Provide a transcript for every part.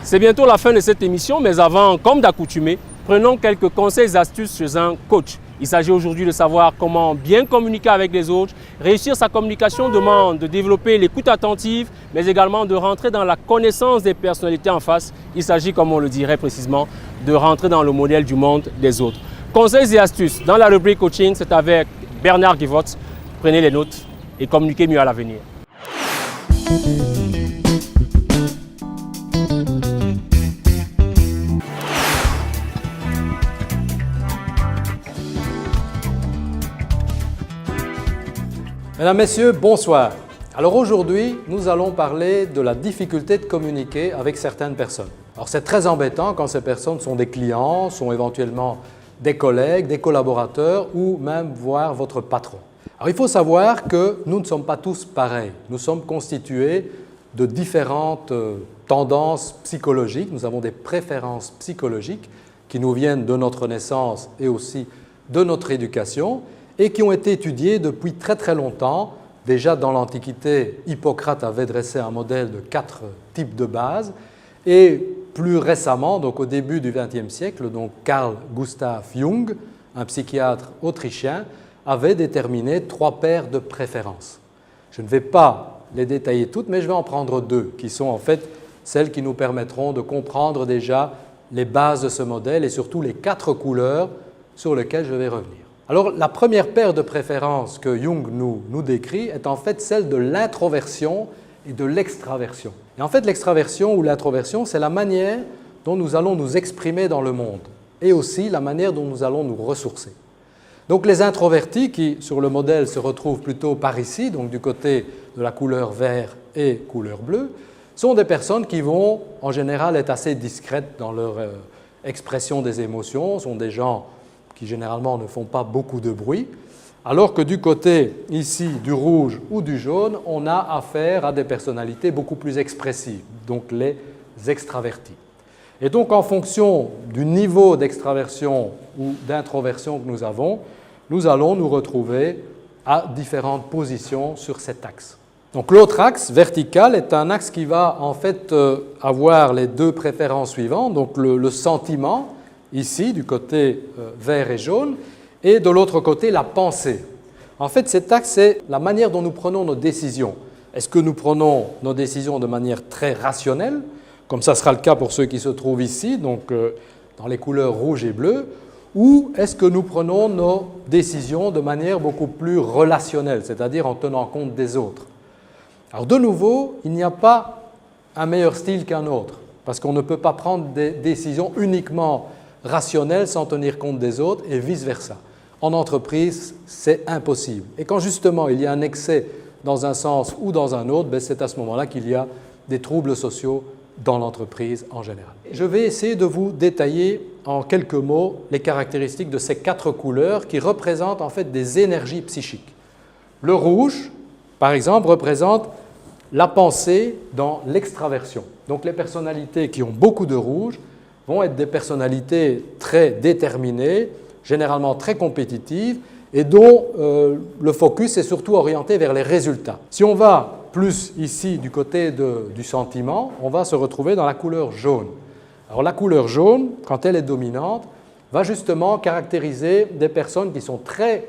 C'est bientôt la fin de cette émission, mais avant, comme d'accoutumé, prenons quelques conseils et astuces chez un coach. Il s'agit aujourd'hui de savoir comment bien communiquer avec les autres. Réussir sa communication demande de développer l'écoute attentive, mais également de rentrer dans la connaissance des personnalités en face. Il s'agit, comme on le dirait précisément, de rentrer dans le modèle du monde des autres. Conseils et astuces dans la rubrique coaching, c'est avec Bernard Guivot. Prenez les notes et communiquez mieux à l'avenir. Mesdames, Messieurs, bonsoir. Alors aujourd'hui, nous allons parler de la difficulté de communiquer avec certaines personnes. Alors c'est très embêtant quand ces personnes sont des clients, sont éventuellement des collègues, des collaborateurs ou même voire votre patron. Alors il faut savoir que nous ne sommes pas tous pareils. Nous sommes constitués de différentes tendances psychologiques. Nous avons des préférences psychologiques qui nous viennent de notre naissance et aussi de notre éducation, et qui ont été étudiés depuis très très longtemps. Déjà dans l'Antiquité, Hippocrate avait dressé un modèle de 4 types de bases, et plus récemment, donc au début du XXe siècle, donc Carl Gustav Jung, un psychiatre autrichien, avait déterminé 3 paires de préférences. Je ne vais pas les détailler toutes, mais je vais en prendre 2, qui sont en fait celles qui nous permettront de comprendre déjà les bases de ce modèle et surtout les 4 couleurs sur lesquelles je vais revenir. Alors, la première paire de préférences que Jung nous décrit est en fait celle de l'introversion et de l'extraversion. Et en fait, l'extraversion ou l'introversion, c'est la manière dont nous allons nous exprimer dans le monde et aussi la manière dont nous allons nous ressourcer. Donc, les introvertis qui, sur le modèle, se retrouvent plutôt par ici, donc du côté de la couleur vert et couleur bleue, sont des personnes qui vont, en général, être assez discrètes dans leur expression des émotions, sont des gens qui généralement ne font pas beaucoup de bruit, alors que du côté ici du rouge ou du jaune, on a affaire à des personnalités beaucoup plus expressives, donc les extravertis. Et donc en fonction du niveau d'extraversion ou d'introversion que nous avons, nous allons nous retrouver à différentes positions sur cet axe. Donc l'autre axe vertical est un axe qui va en fait avoir les 2 préférences suivantes, donc le sentiment, ici, du côté vert et jaune, et de l'autre côté, la pensée. En fait, cet axe, c'est la manière dont nous prenons nos décisions. Est-ce que nous prenons nos décisions de manière très rationnelle, comme ça sera le cas pour ceux qui se trouvent ici, donc dans les couleurs rouge et bleu, ou est-ce que nous prenons nos décisions de manière beaucoup plus relationnelle, c'est-à-dire en tenant compte des autres? Alors de nouveau, il n'y a pas un meilleur style qu'un autre, parce qu'on ne peut pas prendre des décisions uniquement rationnel sans tenir compte des autres et vice-versa. En entreprise, c'est impossible. Et quand justement il y a un excès dans un sens ou dans un autre, c'est à ce moment-là qu'il y a des troubles sociaux dans l'entreprise en général. Je vais essayer de vous détailler en quelques mots les caractéristiques de ces 4 couleurs qui représentent en fait des énergies psychiques. Le rouge, par exemple, représente la pensée dans l'extraversion. Donc les personnalités qui ont beaucoup de rouge vont être des personnalités très déterminées, généralement très compétitives et dont le focus est surtout orienté vers les résultats. Si on va plus ici du côté du sentiment, on va se retrouver dans la couleur jaune. Alors la couleur jaune, quand elle est dominante, va justement caractériser des personnes qui sont très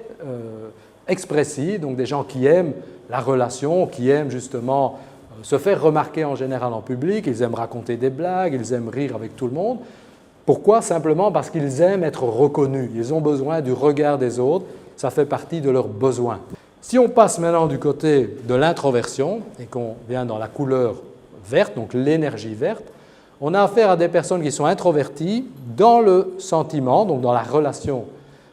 expressives, donc des gens qui aiment la relation, qui aiment justement se faire remarquer en général en public, ils aiment raconter des blagues, ils aiment rire avec tout le monde. Pourquoi? Simplement parce qu'ils aiment être reconnus, ils ont besoin du regard des autres, ça fait partie de leurs besoins. Si on passe maintenant du côté de l'introversion et qu'on vient dans la couleur verte, donc l'énergie verte, on a affaire à des personnes qui sont introverties dans le sentiment, donc dans la relation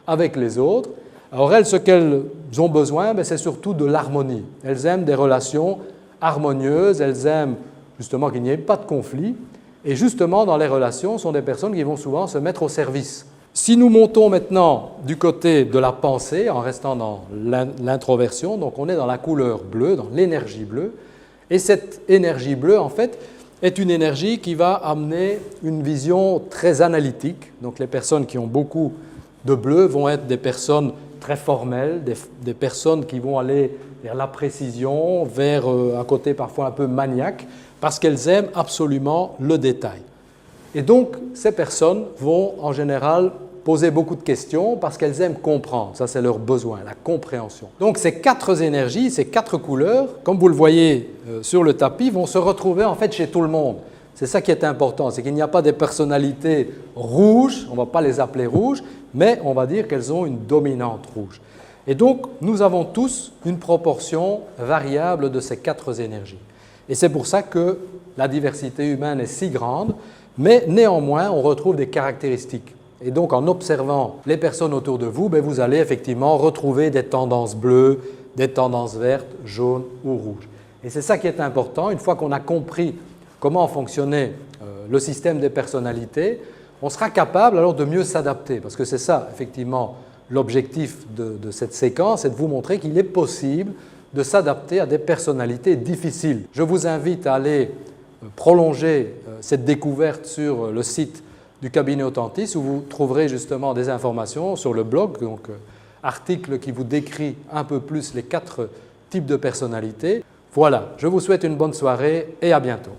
avec les autres. Alors elles, ce qu'elles ont besoin, c'est surtout de l'harmonie. Elles aiment des relations harmonieuses, elles aiment justement qu'il n'y ait pas de conflit. Et justement, dans les relations, ce sont des personnes qui vont souvent se mettre au service. Si nous montons maintenant du côté de la pensée, en restant dans l'introversion, donc on est dans la couleur bleue, dans l'énergie bleue, et cette énergie bleue, en fait, est une énergie qui va amener une vision très analytique. Donc les personnes qui ont beaucoup de bleu vont être des personnes très formelles, des personnes qui vont aller vers la précision, vers un côté parfois un peu maniaque, parce qu'elles aiment absolument le détail. Et donc, ces personnes vont en général poser beaucoup de questions parce qu'elles aiment comprendre. Ça, c'est leur besoin, la compréhension. Donc, ces 4 énergies, ces 4 couleurs, comme vous le voyez sur le tapis, vont se retrouver en fait chez tout le monde. C'est ça qui est important, c'est qu'il n'y a pas des personnalités rouges, on ne va pas les appeler rouges, mais on va dire qu'elles ont une dominante rouge. Et donc, nous avons tous une proportion variable de ces 4 énergies. Et c'est pour ça que la diversité humaine est si grande, mais néanmoins, on retrouve des caractéristiques. Et donc, en observant les personnes autour de vous, vous allez effectivement retrouver des tendances bleues, des tendances vertes, jaunes ou rouges. Et c'est ça qui est important. Une fois qu'on a compris comment fonctionnait le système des personnalités, on sera capable alors de mieux s'adapter. Parce que c'est ça, effectivement, l'objectif de cette séquence, c'est de vous montrer qu'il est possible de s'adapter à des personnalités difficiles. Je vous invite à aller prolonger cette découverte sur le site du cabinet Authentis où vous trouverez justement des informations sur le blog, donc article qui vous décrit un peu plus les 4 types de personnalités. Voilà, je vous souhaite une bonne soirée et à bientôt.